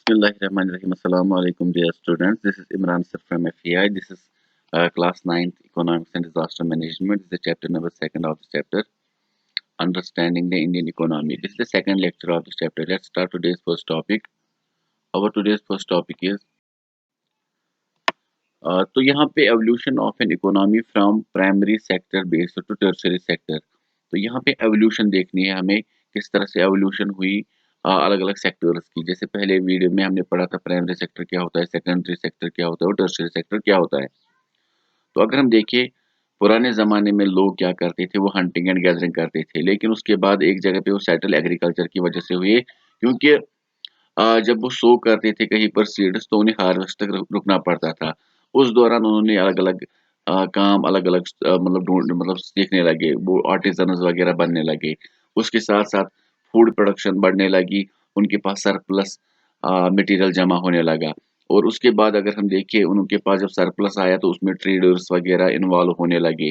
Bismillahirrahmanirrahim. Assalamu alaikum, dear students. This is Imran Sir from FEI. This is class 9th Economics and Disaster Management. This is the chapter number 2nd of the chapter, Understanding the Indian Economy. This is the second lecture of this chapter. Let's start today's first topic. Our today's first topic is तो यहाँ पे evolution of an economy from primary sector based to tertiary sector. तो यहाँ पे evolution देखनी है हमें, किस तरह से एवोल्यूशन हुई अलग अलग सेक्टर्स की। जैसे पहले वीडियो में हमने पढ़ा था प्राइमरी सेक्टर क्या होता है, सेकेंडरी सेक्टर क्या होता है और टर्शरी सेक्टर क्या होता है। तो अगर हम देखें पुराने ज़माने में लोग क्या करते थे, वो हंटिंग एंड गैदरिंग करते थे, लेकिन उसके बाद एक जगह पे वो सेटल एग्रीकल्चर की वजह से हुए, क्योंकि जब वो सो करते थे कहीं पर सीड्स तो उन्हें हार्वेस्ट तक रुकना पड़ता था। उस दौरान उन्होंने अलग-अलग काम अलग-अलग मतलब सीखने लगे, वो आर्टिज़न्स वगैरह बनने लगे। उसके साथ-साथ फूड प्रोडक्शन बढ़ने लगी, उनके पास सरप्लस मटेरियल जमा होने लगा। और उसके बाद अगर हम देखें उनके पास जब सरप्लस आया तो उसमें ट्रेडर्स वगैरह इन्वॉल्व होने लगे।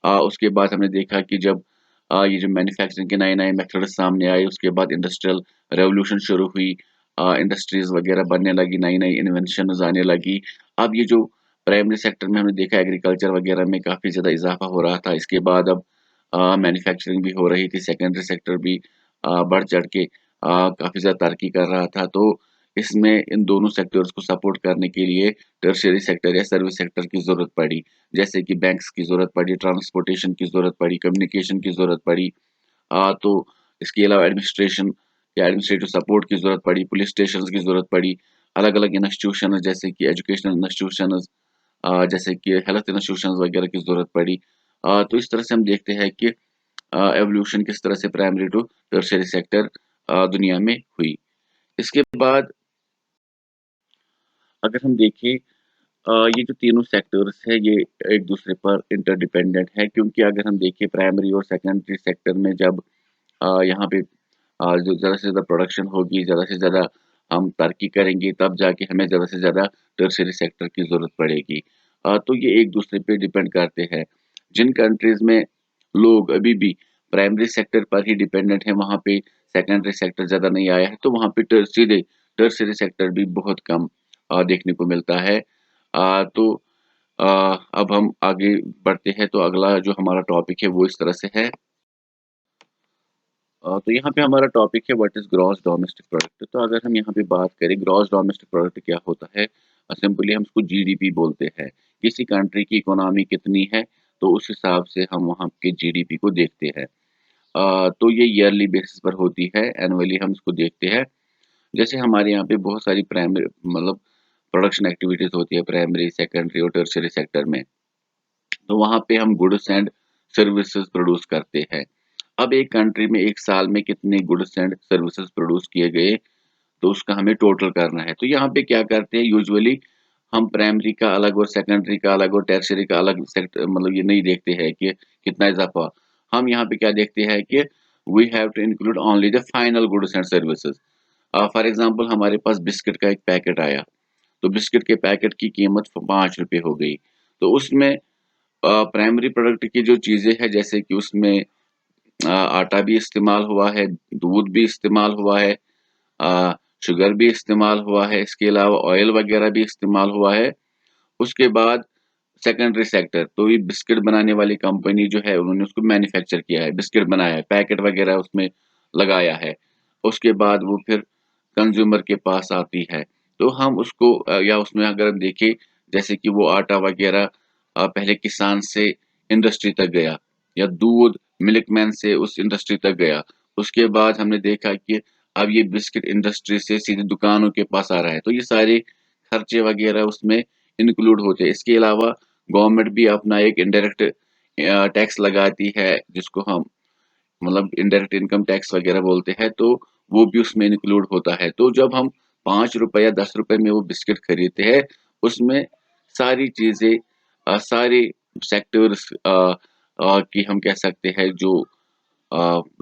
उसके बाद हमने देखा कि जब ये जो मैन्युफैक्चरिंग के नए-नए मेथड्स सामने आए, उसके बाद इंडस्ट्रियल रेवोल्यूशन शुरू हुई, इंडस्ट्रीज़ वगैरह बनने लगी, नई-नई इन्वेंशंस आने लगी। अब ये जो प्राइमरी सेक्टर में हमने देखा एग्रीकल्चर वगैरह में काफ़ी ज़्यादा इज़ाफ़ा हो रहा था। इसके बाद अब मैन्युफैक्चरिंग भी हो रही थी, सेकेंडरी सेक्टर भी बढ़-चढ़ के काफ़ी ज़्यादा तरक्की कर रहा था। तो इसमें इन दोनों सेक्टर्स को सपोर्ट करने के लिए टर्शियरी सेक्टर या सर्विस सेक्टर की ज़रूरत पड़ी। जैसे कि बैंक्स की ज़रूरत पड़ी, ट्रांसपोर्टेशन की ज़रूरत पड़ी, कम्युनिकेशन की ज़रूरत पड़ी। तो इसके अलावा एडमिनिस्ट्रेशन या एडमिनिस्ट्रेटिव सपोर्ट की ज़रूरत पड़ी, पुलिस स्टेशंस की ज़रूरत पड़ी, अलग-अलग इंस्टीट्यूशंस जैसे कि एजुकेशनल इंस्टीट्यूशंस जैसे कि हेल्थ इंस्टीट्यूशंस वगैरह की ज़रूरत पड़ी। तो इस तरह से हम देखते हैं कि एवोल्यूशन किस तरह से प्राइमरी टू टर्शियरी सेक्टर दुनिया में हुई। इसके बाद अगर हम देखें ये जो तीनों सेक्टर्स हैं ये एक दूसरे पर इंटरडिपेंडेंट है, क्योंकि अगर हम देखें प्राइमरी और सेकेंडरी सेक्टर में जब यहाँ पे जो ज़्यादा से ज़्यादा प्रोडक्शन होगी, ज़्यादा से ज़्यादा हम तरक्की करेंगे, तब जाके हमें ज़्यादा से ज़्यादा टर्शियरी सेक्टर की ज़रूरत पड़ेगी। तो ये एक दूसरे पे डिपेंड करते हैं। जिन कंट्रीज़ में लोग अभी भी प्राइमरी सेक्टर पर ही डिपेंडेंट हैं, वहाँ पे सेकेंडरी सेक्टर ज़्यादा नहीं आया है, तो वहाँ पे सीधे टर्शियरी सेक्टर भी बहुत कम देखने को मिलता है। तो अ, अब हम आगे बढ़ते हैं, तो अगला जो हमारा टॉपिक है वो इस तरह से है। तो यहाँ पे हमारा टॉपिक है what is gross domestic product. तो अगर हम यहाँ पे बात करें ग्रॉस डोमेस्टिक प्रोडक्ट क्या होता है, सिंपली हम इसको जीडीपी बोलते हैं। किसी कंट्री की इकोनॉमी कितनी है, तो उस हिसाब से हम वहाँ के जीडीपी को देखते हैं। तो ये ईयरली बेसिस पर होती है, एनुअली हम इसको देखते हैं। जैसे हमारे यहाँ पे बहुत सारी प्राइमरी मतलब प्रोडक्शन एक्टिविटीज़ होती है प्राइमरी, सेकेंडरी और टर्शियरी सेक्टर में। तो वहाँ पे हम गुड्स एंड सर्विसेज प्रोड्यूस करते हैं। अब एक कंट्री में एक साल में कितने गुड्स एंड सर्विसेज प्रोड्यूस किए गए, तो उसका हमें टोटल करना है। तो यहाँ पे क्या करते हैं यूजुअली हम प्राइमरी का अलग और सेकेंडरी का अलग और टर्शियरी का अलग सेक्टर मतलब ये नहीं देखते हैं कि कितना इज़ाफ़ा। हम यहाँ पे क्या देखते हैं कि we have to include only the final goods and services. For example हमारे पास बिस्किट का एक पैकेट आया, तो बिस्किट के पैकेट की कीमत ₹5 हो गई। तो उसमें प्राइमरी प्रोडक्ट की जो चीज़ें हैं जैसे कि उसमें आटा भी इस्तेमाल हुआ है, दूध भी इस्तेमाल हुआ है, अ, शुगर भी इस्तेमाल हुआ है, इसके अलावा ऑयल वगैरह भी इस्तेमाल हुआ है। उसके बाद सेकेंडरी सेक्टर, तो ये बिस्किट बनाने वाली कंपनी जो है उन्होंने उसको मैन्युफैक्चर किया है, बिस्किट बनाया है, पैकेट वगैरह उसमें लगाया है। उसके बाद वो फिर कंज़्यूमर के पास आती है। तो हम उसको या उसमें अगर हम देखें जैसे कि वो आटा वगैरह पहले किसान से इंडस्ट्री तक गया या दूध मिल्कमैन से उस इंडस्ट्री तक गया। उसके बाद हमने देखा कि अब ये बिस्किट इंडस्ट्री से सीधे दुकानों के पास आ रहा है। तो ये सारे खर्चे वगैरह उसमें इंक्लूड होते हैं। इसके अलावा गवर्नमेंट भी अपना एक इनडायरेक्ट टैक्स लगाती है जिसको हम मतलब इनडायरेक्ट इनकम टैक्स वगैरह बोलते हैं, तो वो भी उसमें इंक्लूड होता है। तो जब हम ₹5 या ₹10 में वो बिस्किट खरीदते हैं, उसमें सारी चीज़ें सारे सेक्टर्स की हम कह सकते हैं जो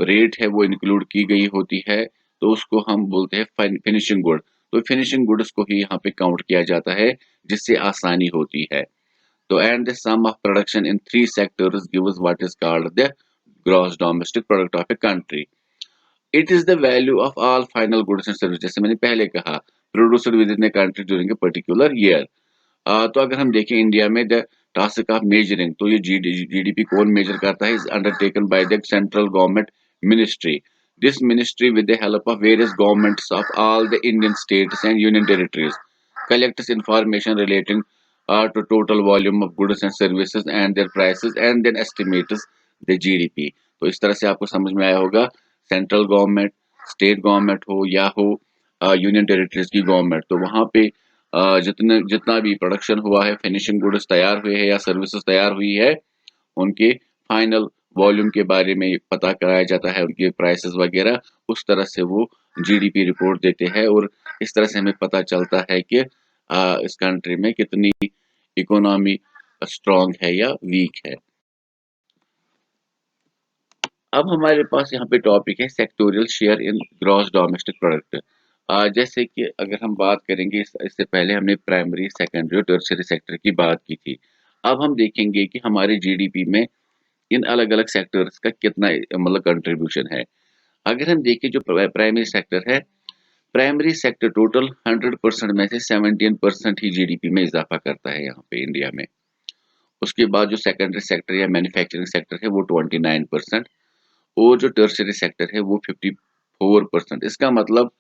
रेट है वो इंक्लूड की गई होती है, तो उसको हम बोलते हैं फिनिशिंग गुड। तो फिनिशिंग गुड्स को ही यहाँ पे काउंट किया जाता है, जिससे आसानी होती है। तो and the sum of production in 3 sectors gives what is called the gross domestic product of a country. It is the value of all final goods and service. जैसे मैंने पहले कहा, produced within a country during a particular year. तो अगर हम देखें India में the task of measuring, तो ये जीडीपी कौन मेजर करता है, is undertaken by the central government ministry. This ministry with the help of various governments of all the Indian states and union territories collects information relating to total volume of goods and services and their prices and then estimates the GDP। तो इस तरह से आपको समझ में आया होगा, central government, state government हो या हो यूनियन टेरिटरीज की गवर्नमेंट, तो वहाँ पे जितना भी प्रोडक्शन हुआ है, फिनिशिंग गुड्स तैयार हुए हैं या सर्विसेज तैयार हुई है, उनके फाइनल वॉल्यूम के बारे में पता कराया जाता है, उनके प्राइसेस वगैरह, उस तरह से वो जीडीपी रिपोर्ट देते हैं और इस तरह से हमें पता चलता है कि इस कंट्री में कितनी इकोनॉमी स्ट्रांग है या वीक है। अब हमारे पास यहाँ पे टॉपिक है sectoral share in gross domestic product. जैसे कि अगर हम बात करेंगे, इससे पहले हमने प्राइमरी, सेकेंडरी और टर्शियरी सेक्टर की बात की थी। अब हम देखेंगे कि हमारे जीडीपी में इन अलग-अलग सेक्टर्स का कितना मतलब कंट्रीब्यूशन है। अगर हम देखें जो प्राइमरी सेक्टर है, प्राइमरी सेक्टर टोटल 100% में से 17% ही जीडीपी में इजाफा करता है यहाँ पे इंडिया में। उसके बाद जो सेकेंडरी सेक्टर या मैन्युफैक्चरिंग सेक्टर है वो 29% और जो टर्शियरी सेक्टर है वो 54%। इसका मतलब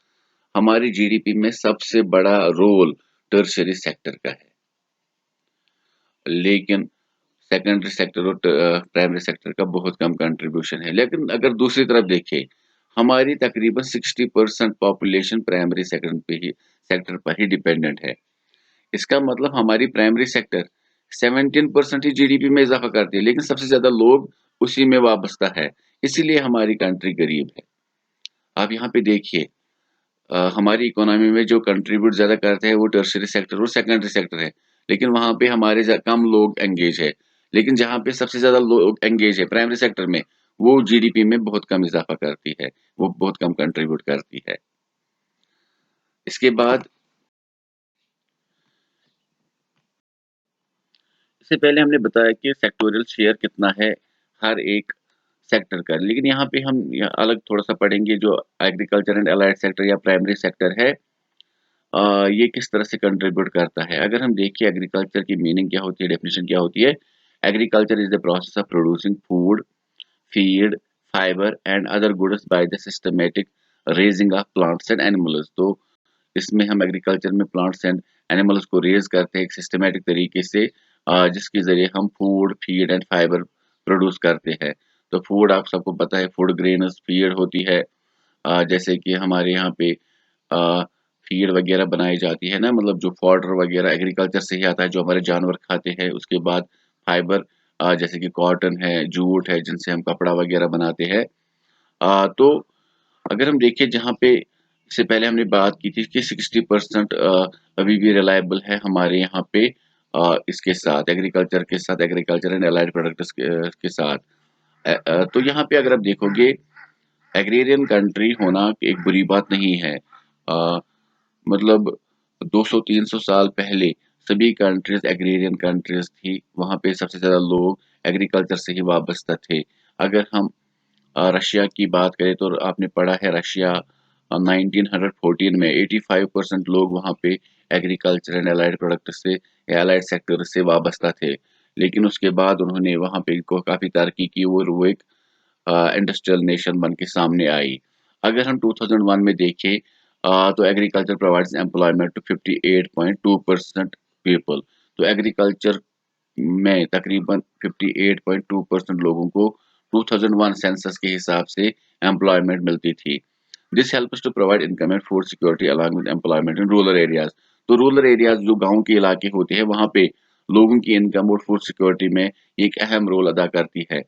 हमारी जीडीपी में सबसे बड़ा रोल टर्शियरी सेक्टर का है, लेकिन सेकेंडरी सेक्टर और प्राइमरी सेक्टर का बहुत कम कंट्रीब्यूशन है। लेकिन अगर दूसरी तरफ देखें, हमारी तकरीबन 60% पॉपुलेशन प्राइमरी सेक्टर पर ही डिपेंडेंट है। इसका मतलब हमारी प्राइमरी सेक्टर 17% ही जीडीपी में इजाफा करती है, लेकिन सबसे ज्यादा लोग उसी में वाबस्ता है, इसीलिए हमारी कंट्री गरीब है। आप यहाँ पे देखिए, हमारी इकोनॉमी में जो कंट्रीब्यूट ज्यादा करते हैं वो टर्शियरी सेक्टर और सेकेंडरी सेक्टर है, लेकिन वहां पे हमारे कम लोग एंगेज है। लेकिन जहाँ पे सबसे ज्यादा लोग एंगेज है प्राइमरी सेक्टर में, वो जीडीपी में बहुत कम इजाफा करती है, वो बहुत कम कंट्रीब्यूट करती है। इसके बाद इससे पहले हमने बताया कि सेक्टोरियल शेयर कितना है हर एक सेक्टर का, लेकिन यहाँ पे हम अलग थोड़ा सा पढ़ेंगे जो एग्रीकल्चर एंड अलाइड सेक्टर या प्राइमरी सेक्टर है, ये किस तरह से कंट्रीब्यूट करता है। अगर हम देखिए एग्रीकल्चर की मीनिंग क्या होती है, डेफिनेशन क्या होती है। Agriculture is the process of producing food, feed, fibre and other goods by the systematic raising of plants and animals. तो इसमें हम एग्रीकल्चर में प्लांट्स एंड एनिमल्स को रेज करते हैं एक सिस्टमेटिक तरीके से, जिसके जरिए हम food, feed and fibre produce करते हैं। तो फूड आप सबको पता है, फूड ग्रेन्स, फीड होती है, जैसे कि हमारे यहाँ पे फीड वगैरह बनाई जाती है ना, मतलब जो फॉडर वगैरह एग्रीकल्चर से ही आता है जो हमारे जानवर खाते हैं। उसके बाद फाइबर, जैसे कि कॉटन है, जूट है, जिनसे हम कपड़ा वगैरह बनाते हैं। तो अगर हम देखें, जहाँ पे इससे पहले हमने बात की थी कि 60% अभी भी रिलायबल है हमारे यहाँ पे, इसके साथ एग्रीकल्चर के साथ, एग्रीकल्चर एंड अलाइड प्रोडक्ट्स के साथ। तो यहाँ पे अगर आप देखोगे, एग्रेरियन कंट्री होना एक बुरी बात नहीं है। मतलब 200-300 साल पहले सभी कंट्रीज एग्रेरियन कंट्रीज थी, वहां पे सबसे ज्यादा लोग एग्रीकल्चर से ही वाबस्ता थे। अगर हम रशिया की बात करें तो आपने पढ़ा है रशिया 1914 में 85% लोग वहां पे एग्रीकल्चर एंड अलाइड प्रोडक्ट से या अलाइड सेक्टर से वाबस्ता थे। लेकिन उसके बाद उन्होंने वहां पे काफी तरक्की की और वो एक इंडस्ट्रियल नेशन बन के सामने आई। अगर हम 2001 में देखें, तो agriculture provides employment to 58.2% people. तो एग्रीकल्चर में तकरीबन 58.2% लोगों को 2001 सेंसस के हिसाब से एम्प्लॉयमेंट मिलती थी। This helps to provide income and food security along with employment in rural areas. तो रूरल एरियाज जो गांव के इलाके होते हैं, वहां पे लोगों की इनकम और फूड सिक्योरिटी में एक अहम रोल अदा करती है।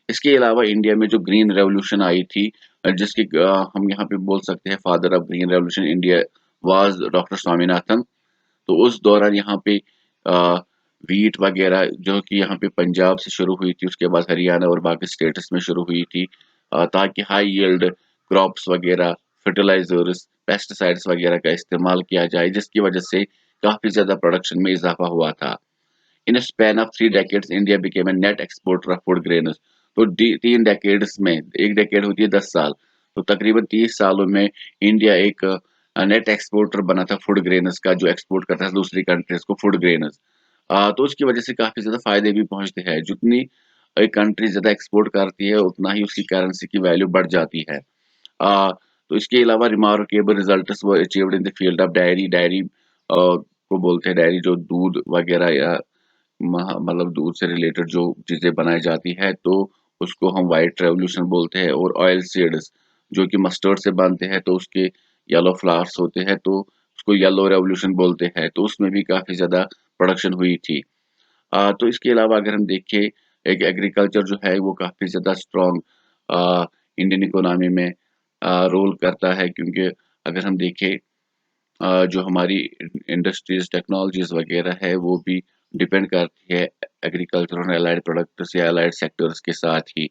इसके अलावा इंडिया में जो ग्रीन रेवोल्यूशन आई थी, जिसके हम यहाँ पे बोल सकते हैं father of green revolution India was doctor Swaminathan. तो उस दौरान यहाँ पे व्हीट वगैरह जो कि यहाँ पे पंजाब से शुरू हुई थी, उसके बाद हरियाणा और बाकी स्टेट्स में शुरू हुई थी, ताकि हाई यील्ड क्रॉप्स वगैरह, फर्टिलाइजर्स, पेस्टिसाइड्स वगैरह का इस्तेमाल किया जाए, जिसकी वजह से काफी ज्यादा प्रोडक्शन में इजाफा हुआ था। इन a span of 3 decades, India became a net exporter of food grains। तो 3 डेकेड्स में, एक डेकेड होती है 10 साल, तो तकरीबन 30 सालों में इंडिया एक नेट एक्सपोर्टर बना था फूड ग्रेन्स का, जो एक्सपोर्ट करता है दूसरी कंट्रीज को फूड ग्रेन्स। तो उसकी वजह से काफ़ी ज़्यादा फ़ायदे भी पहुँचते हैं। जितनी एक कंट्री ज़्यादा एक्सपोर्ट करती है, उतना ही उसकी करेंसी की वैल्यू बढ़ जाती है। तो इसके अलावा remarkable results were achieved in the field of dairy. Dairy को बोलते हैं, डेयरी जो दूध वगैरह या मतलब दूध से रिलेटेड जो चीज़ें बनाई जाती है, तो उसको हम व्हाइट रेवोल्यूशन बोलते हैं। और ऑयल सीड्स जो कि मस्टर्ड से बनते हैं, तो उसके येलो फ्लावर्स होते हैं, तो उसको येलो रेवोल्यूशन बोलते हैं। तो उसमें भी काफ़ी ज़्यादा प्रोडक्शन हुई थी। तो इसके अलावा अगर हम देखें, एक एग्रीकल्चर जो है वो काफ़ी ज़्यादा स्ट्रॉन्ग इंडियन इकोनॉमी में रोल करता है, क्योंकि अगर हम देखें जो हमारी इंडस्ट्रीज टेक्नोलॉजीज वगैरह है, वो भी डिपेंड करती है एग्रीकल्चर और एलाइड प्रोडक्ट्स या एलाइड सेक्टर्स के साथ ही।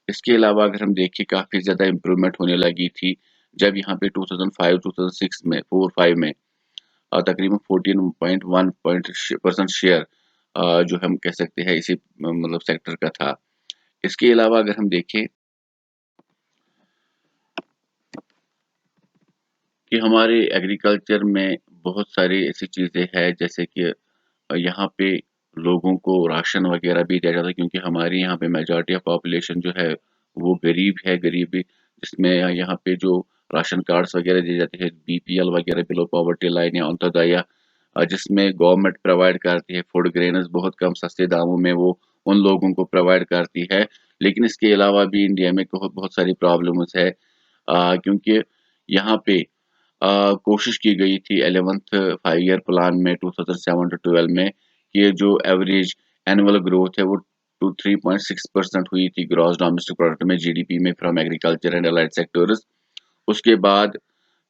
इसके अलावा अगर हम देखें, काफ़ी ज़्यादा इम्प्रूवमेंट होने लगी थी जब यहाँ पे 2005-2006 में 4-5 में तकरीबन 14.1% शेयर जो हम कह सकते हैं इसी मतलब सेक्टर का था। इसके अलावा अगर हम देखें कि हमारे एग्रीकल्चर में बहुत सारी ऐसी चीज़ें हैं, जैसे कि यहाँ पे लोगों को राशन वगैरह भी दिया जाता है, क्योंकि हमारे यहाँ पे मेजॉरिटी ऑफ पॉपुलेशन जो है वो गरीब है। गरीबी जिसमें यहाँ पे जो राशन कार्ड्स वगैरह दिए जाते हैं, बीपीएल वगैरह, बिलो पॉवर्टी लाइन या अंत्योदया, जिसमें गवर्नमेंट प्रोवाइड करती है फूड ग्रेन्स बहुत कम सस्ते दामों में, वो उन लोगों को प्रोवाइड करती है। लेकिन इसके अलावा भी इंडिया में बहुत बहुत सारी प्रॉब्लम्स है, क्योंकि यहाँ पे कोशिश की गई थी 11th 5 ईयर प्लान में 2007 टू 12 में कि ये जो एवरेज एनुअल ग्रोथ है वो टू 3.6% हुई थी ग्रॉस डोमेस्टिक प्रोडक्ट में, जीडीपी में, from agriculture and allied sectors. उसके बाद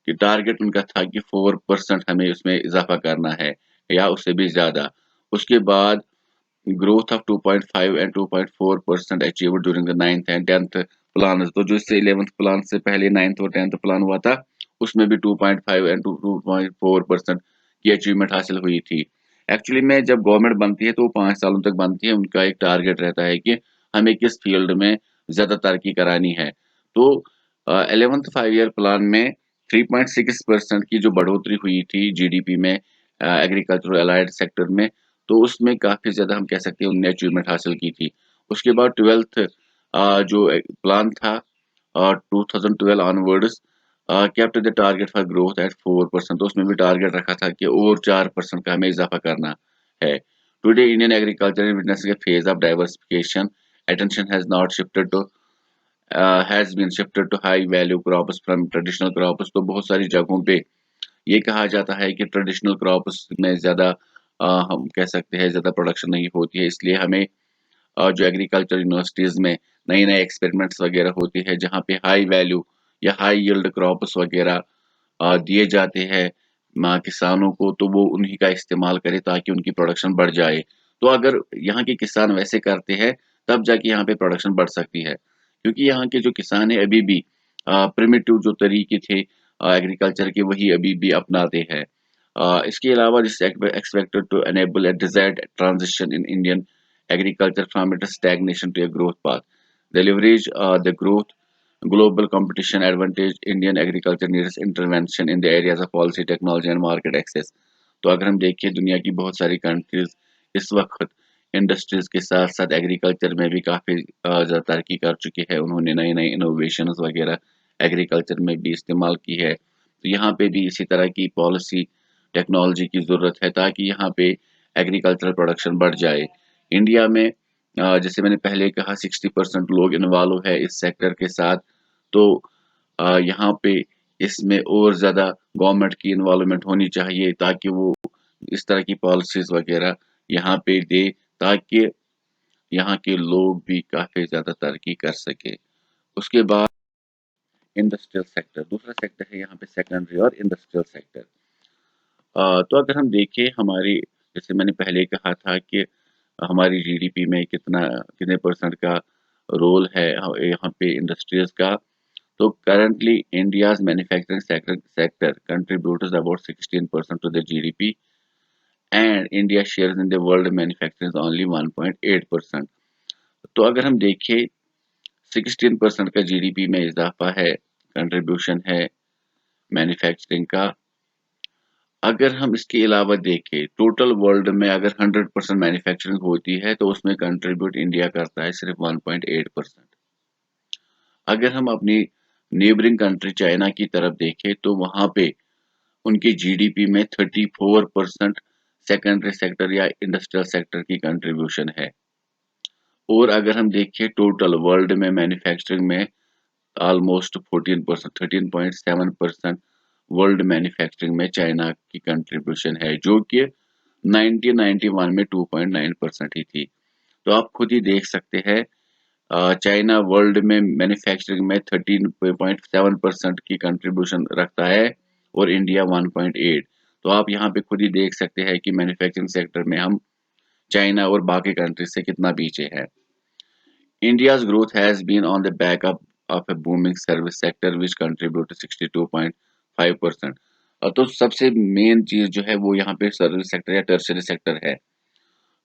कि टारगेट उनका था कि 4% हमें उसमें इजाफा करना है या उससे भी ज़्यादा। उसके बाद growth of 2.5 and 2.4% achieved during the 9th and 10th plan. तो जो इससे 11th प्लान से पहले 9th और 10th प्लान हुआ था, उसमें भी 2.5 एंड 2.4% की अचीवमेंट हासिल हुई थी। एक्चुअली में जब गवर्नमेंट बनती है तो वो 5 सालों तक बनती है, उनका एक टारगेट रहता है कि हमें किस फील्ड में ज़्यादा तरक्की करानी है। तो 11th 5 ईयर प्लान में 3.6% की जो बढ़ोतरी हुई थी जीडीपी में एग्रीकल्चर अलाइड सेक्टर में, तो उसमें काफ़ी ज़्यादा हम कह सकते हैं उन्होंने अचीवमेंट हासिल की थी। उसके बाद 12th जो प्लान था 2012 onwards kept the target for growth at 4%, तो उसमें भी टारगेट रखा था कि और 4% का हमें इजाफा करना है। Today Indian agriculture is witnessing a phase of diversification. Attention has been shifted to high value crops from traditional crops. तो बहुत सारी जगहों पे ये कहा जाता है कि ट्रेडिशनल क्रॉप्स में ज़्यादा हम कह सकते हैं ज़्यादा प्रोडक्शन नहीं होती है, इसलिए हमें जो एग्रीकल्चर यूनिवर्सिटीज़ में नए-नए एक्सपेरिमेंट्स वगैरह होती है, जहाँ पे हाई वैल्यू या हाई यील्ड क्रॉप्स वगैरह दिए जाते हैं किसानों को, तो वो उन्हीं का इस्तेमाल करें ताकि उनकी प्रोडक्शन बढ़ जाए। तो अगर यहाँ के किसान वैसे करते हैं, तब जाके यहाँ पे प्रोडक्शन बढ़ सकती है। क्योंकि यहाँ के जो किसान हैं अभी भी प्रिमिटिव जो तरीके थे एग्रीकल्चर के, वही अभी भी अपनाते हैं। इसके अलावा this expected to enable a desired transition in Indian agriculture from its stagnation to a growth path. They leverage the growth global competition advantage. Indian agriculture needs intervention in the areas of policy, technology and market access. तो अगर हम देखें दुनिया की बहुत सारी countries इस वक्त इंडस्ट्रीज के साथ साथ एग्रीकल्चर में भी काफ़ी ज़्यादा तरक्की कर चुकी है। उन्होंने नई नई इनोवेशंस वगैरह एग्रीकल्चर में भी इस्तेमाल की है। तो यहाँ पे भी इसी तरह की पॉलिसी टेक्नोलॉजी की ज़रूरत है ताकि यहाँ पे एग्रीकल्चरल प्रोडक्शन बढ़ जाए। इंडिया में जैसे मैंने पहले कहा 60% लोग इन्वॉल्व है इस सेक्टर के साथ। तो यहाँ पे इसमें और ज़्यादा गवर्नमेंट की इन्वॉल्वमेंट होनी चाहिए ताकि वो इस तरह की पॉलिसीज़ वगैरह यहाँ पे दे, ताकि यहाँ के लोग भी काफ़ी ज़्यादा तरक्की कर सके। उसके बाद इंडस्ट्रियल सेक्टर, दूसरा सेक्टर है यहाँ पे सेकेंडरी और इंडस्ट्रियल सेक्टर। तो अगर हम देखें हमारी, जैसे मैंने पहले कहा था कि हमारी जीडीपी में कितने परसेंट का रोल है यहाँ पे इंडस्ट्रीज का। तो currently India's manufacturing sector contributes about 16% to the GDP and India share in the world manufacturing only 1.8%। तो अगर हम देखें 16% का जीडीपी में इजाफा है, कंट्रीब्यूशन है मैन्युफैक्चरिंग का, अगर हम इसके अलावा देखें टोटल वर्ल्ड में अगर 100% मैन्युफैक्चरिंग होती है तो उसमें कंट्रीब्यूट इंडिया करता है सिर्फ 1.8%। अगर हम अपनी नेबरिंग कंट्री चाइना की तरफ देखें तो वहां पे उनकी जीडीपी में 34% सेकेंडरी सेक्टर या इंडस्ट्रियल सेक्टर की कंट्रीब्यूशन है। और अगर हम देखें टोटल वर्ल्ड में मैन्युफैक्चरिंग में ऑलमोस्ट 14%, 13.7% वर्ल्ड मैन्युफैक्चरिंग में चाइना की कंट्रीब्यूशन है, जो कि 1991 में 2.9% ही थी। तो आप खुद ही देख सकते हैं चाइना वर्ल्ड में मैन्युफैक्चरिंग में 13.7% की कंट्रीब्यूशन रखता है और इंडिया 1.8। तो आप यहाँ पे खुद ही देख सकते हैं कि मैन्युफैक्चरिंग सेक्टर में हम चाइना और बाकी कंट्रीज से कितना पीछे है। India's growth has been on the back of a booming service sector which contributed 62.5%। तो सबसे मेन चीज जो है वो यहाँ पे सर्विस सेक्टर या टर्शरी सेक्टर है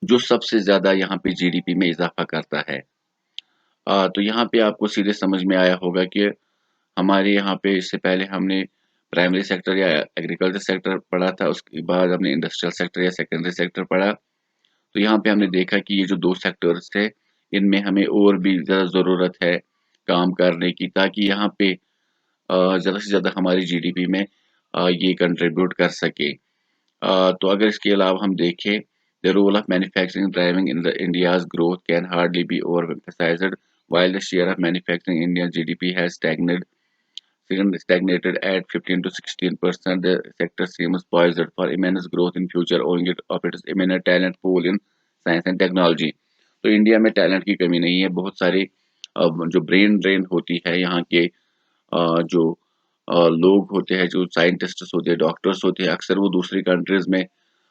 जो सबसे ज्यादा यहाँ पे जीडीपी में इजाफा करता है। तो यहाँ पे आपको सीधे समझ में आया होगा कि हमारे यहाँ पे इससे पहले हमने प्राइमरी सेक्टर या एग्रीकल्चर सेक्टर पढ़ा था, उसके बाद हमने इंडस्ट्रियल सेक्टर या सेकेंडरी सेक्टर पढ़ा। तो यहाँ पे हमने देखा कि ये जो दो सेक्टर्स थे इनमें हमें और भी ज़्यादा ज़रूरत है काम करने की, ताकि यहाँ पे ज़्यादा से ज़्यादा हमारी जीडीपी में ये कंट्रीब्यूट कर सके। तो अगर इसके अलावा हम देखें the role of manufacturing driving in India's growth can hardly be overemphasised while the share of manufacturing in Indian GDP has stagnated at 15 to 16%. The sector seems poised for immense growth in future owing of its immense talent pool in science and technology। तो India में talent की कमी नहीं है, बहुत सारे जो brain drain होती है यहाँ के जो लोग होते हैं, जो साइंटिस्ट्स होते हैं, डॉक्टर्स होते हैं, अक्सर वो दूसरी कंट्रीज में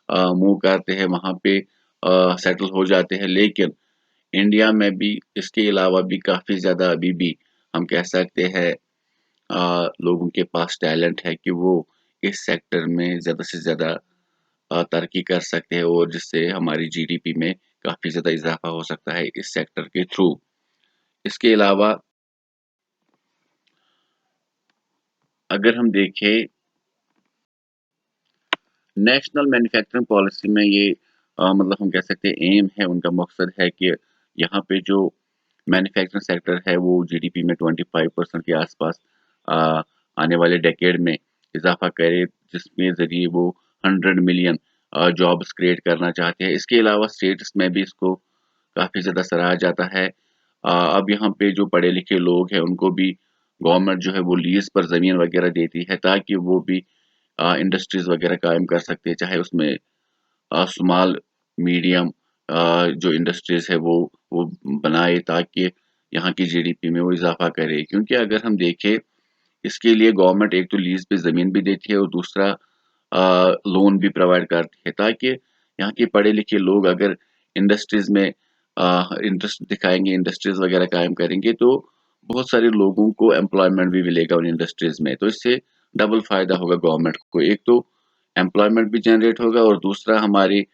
मूव करते हैं, वहाँ पे सेटल हो जाते हैं। लेकिन इंडिया में भी इसके अलावा भी काफ़ी ज़्यादा अभी भी हम कह सकते हैं लोगों के पास टैलेंट है कि वो इस सेक्टर में ज़्यादा से ज़्यादा तरक्की कर सकते हैं और जिससे हमारी जीडीपी में काफ़ी ज़्यादा इजाफा हो सकता है इस सेक्टर के थ्रू। इसके अलावा अगर हम देखें नेशनल मैन्युफैक्चरिंग पॉलिसी में ये मतलब हम कह सकते हैं एम है, उनका मकसद है कि यहाँ पे जो मैन्युफैक्चरिंग सेक्टर है वो जीडीपी में 25% के आसपास आने वाले डेकेड में इजाफा करे, जिसमें ज़रिए वो 100 मिलियन जॉब्स क्रिएट करना चाहते हैं। इसके अलावा स्टेट्स में भी इसको काफ़ी ज़्यादा सराहा जाता है। अब यहाँ पे जो पढ़े लिखे लोग हैं उनको भी गवर्नमेंट जो है वो लीज पर ज़मीन वगैरह देती है ताकि वो भी इंडस्ट्रीज वगैरह कायम कर सकते हैं, चाहे उसमें स्मॉल मीडियम जो इंडस्ट्रीज है वो बनाए ताकि यहाँ की जीडीपी में वो इजाफा करे। क्योंकि अगर हम देखें इसके लिए गवर्नमेंट एक तो लीज पे ज़मीन भी देती है और दूसरा लोन भी प्रोवाइड करती है, ताकि यहाँ के पढ़े लिखे लोग अगर इंडस्ट्रीज में इंटरेस्ट दिखाएंगे, इंडस्ट्रीज वगैरह कायम करेंगे, तो बहुत सारे लोगों को एम्प्लॉयमेंट भी मिलेगा उन इंडस्ट्रीज में। तो इससे डबल फायदा होगा गवर्नमेंट को, एक तो एम्प्लॉयमेंट भी जनरेट होगा और दूसरा हमारी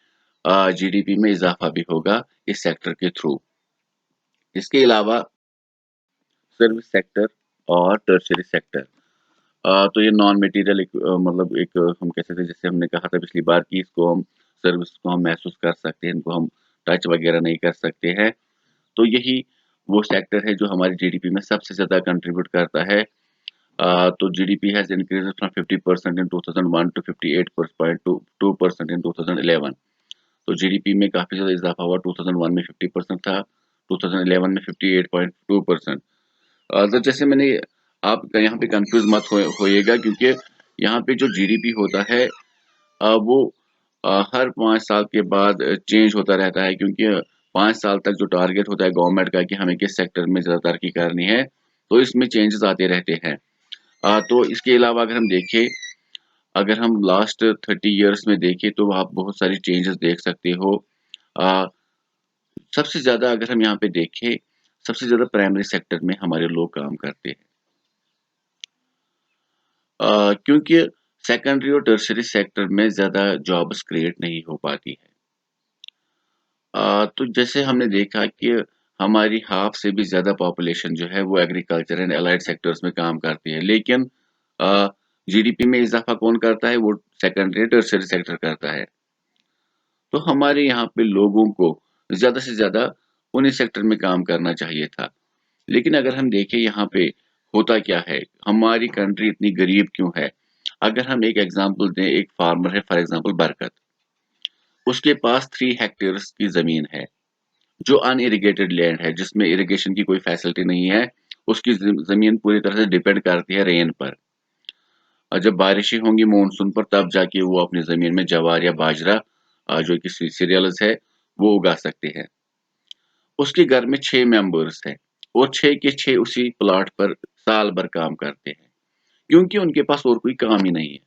जीडीपी में इजाफा भी होगा इस सेक्टर के थ्रू। इसके अलावा सर्विस सेक्टर और टर्शियरी सेक्टर, तो ये नॉन मटेरियल एक मतलब एक हम कह सकते हैं, जैसे हमने कहा था पिछली बार कि इसको हम सर्विस को हम महसूस कर सकते हैं, इनको हम टच वगैरह नहीं कर सकते हैं। तो यही वो सेक्टर है जो हमारी जीडीपी में सबसे ज़्यादा कंट्रीब्यूट करता है। तो GDP has increased from 50% in 2001 to 58.2% in 2011। तो जीडीपी में काफ़ी ज़्यादा इजाफा हुआ, 2001 में 50% था, 2011 में 58.2%। तो जैसे मैंने आप यहाँ पे कंफ्यूज मत होइएगा, क्योंकि यहाँ पे जो जीडीपी होता है वो हर 5 साल के बाद चेंज होता रहता है, क्योंकि 5 साल तक जो टारगेट होता है गवर्नमेंट का कि हमें किस सेक्टर में ज़्यादा तरक्की करनी है, तो इसमें चेंजेस आते रहते हैं। तो इसके अलावा अगर हम देखें, अगर हम लास्ट 30 इयर्स में देखें तो आप बहुत सारी चेंजेस देख सकते हो। अ, सबसे ज़्यादा अगर हम यहाँ पे देखें, सबसे ज़्यादा प्राइमरी सेक्टर में हमारे लोग काम करते हैं। क्योंकि सेकेंडरी और टर्शियरी सेक्टर में ज़्यादा जॉब्स क्रिएट नहीं हो पाती है। तो जैसे हमने देखा कि हमारी हाफ से भी ज़्यादा पॉपुलेशन जो है वो एग्रीकल्चर एंड एलाइड सेक्टर्स में काम करती है, लेकिन जीडीपी में इजाफा कौन करता है? वो सेकेंडरी टर्शियरी सेक्टर करता है। तो हमारे यहाँ पे लोगों को ज़्यादा से ज़्यादा उन्हीं सेक्टर में काम करना चाहिए था। लेकिन अगर हम देखें यहाँ पे होता क्या है? हमारी कंट्री इतनी गरीब क्यों है? अगर हम एक एग्ज़ाम्पल दें, एक फार्मर है फॉर एग्ज़ाम्पल बरकत, उसके पास 3 हेक्टेयर्स की ज़मीन है, जो अनइरिगेटेड लैंड है, जिसमें इरिगेशन की कोई फैसिलिटी नहीं है। उसकी ज़मीन पूरी तरह से डिपेंड करती है रेन पर। और जब बारिशें होंगी मानसून पर, तब जाके वो अपनी ज़मीन में ज्वार या बाजरा जो कि सीरियल्स है, वो उगा सकते हैं। उसके घर में 6 मेंबर्स हैं और 6 के 6 उसी प्लॉट पर साल भर काम करते हैं, क्योंकि उनके पास और कोई काम ही नहीं है।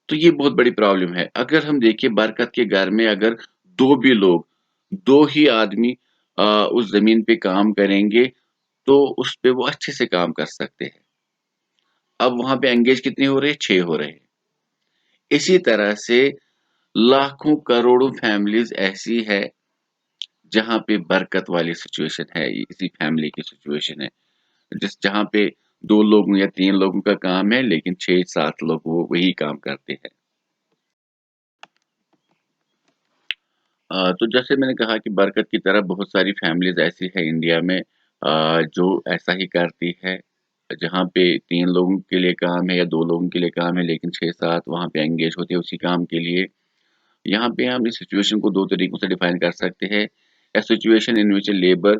तो ये बहुत बड़ी प्रॉब्लम है। अगर हम देखिए बरकत के घर में अगर 2 भी लोग, 2 ही आदमी उस ज़मीन पे काम करेंगे, तो उस पे वो अच्छे से काम कर सकते हैं। अब वहाँ पे एंगेज कितने हो रहे हैं? 6 हो रहे हैं। इसी तरह से लाखों करोड़ों फैमिलीज़ ऐसी है, जहाँ पे बरकत वाली सिचुएशन है, इसी फैमिली की सिचुएशन है। जहाँ पे 2 लोगों या 3 लोगों का काम है, लेकिन 6-7 लोग वो वही काम करते हैं। तो जैसे मैंने कहा कि बरकत की तरह बहुत सारी फैमिलीज़ ऐसी है इंडिया में जो ऐसा ही करती है, जहाँ पे 3 लोगों के लिए काम है या 2 लोगों के लिए काम है, लेकिन 6-7 वहाँ पे एंगेज होते हैं उसी काम के लिए। यहाँ पे हम इस सिचुएशन को 2 तरीकों से डिफाइन कर सकते हैं। A situation in which a labour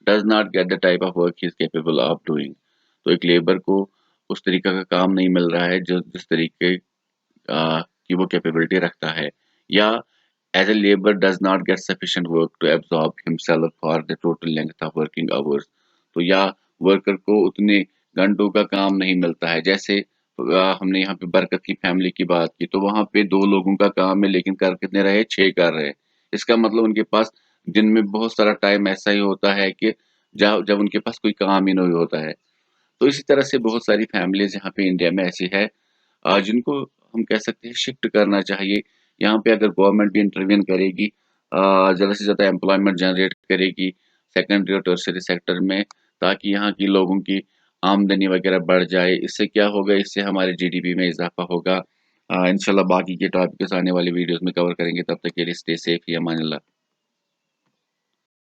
does not get the type of work he is capable of doing. तो एक लेबर को उस तरीक़े का काम नहीं मिल रहा है, जो जिस तरीके की वो कैपेबिलिटी रखता है, या as a labor does not get sufficient work to absorb himself for the total length of working hours। तो या वर्कर को उतने घंटों का काम नहीं मिलता है। जैसे हमने यहाँ पे बरकत की फैमिली की बात की, तो वहाँ पे 2 लोगों का काम है, लेकिन कर कितने रहे? 6 कर रहे हैं। इसका मतलब उनके पास दिन में बहुत सारा टाइम ऐसा ही होता है कि जब जब उनके पास कोई काम ही नहीं होता है। तो इसी तरह से बहुत सारी फैमिलीज़ यहाँ पे इंडिया में ऐसी है जिनको हम कह सकते हैं शिफ्ट करना चाहिए। यहाँ पे अगर गवर्नमेंट भी इंटरवेन करेगी, ज़्यादा से ज़्यादा एम्प्लॉयमेंट जनरेट करेगी सेकेंडरी और टर्शियरी सेक्टर में, ताकि यहाँ की लोगों की आमदनी वगैरह बढ़ जाए। इससे क्या होगा? इससे हमारे जीडीपी में इज़ाफ़ा होगा। इंशाल्लाह बाकी के टॉपिक्स आने वाली वीडियोज़ में कवर करेंगे। तब तक के लिए स्टे सेफ, फ़ी अमान अल्लाह।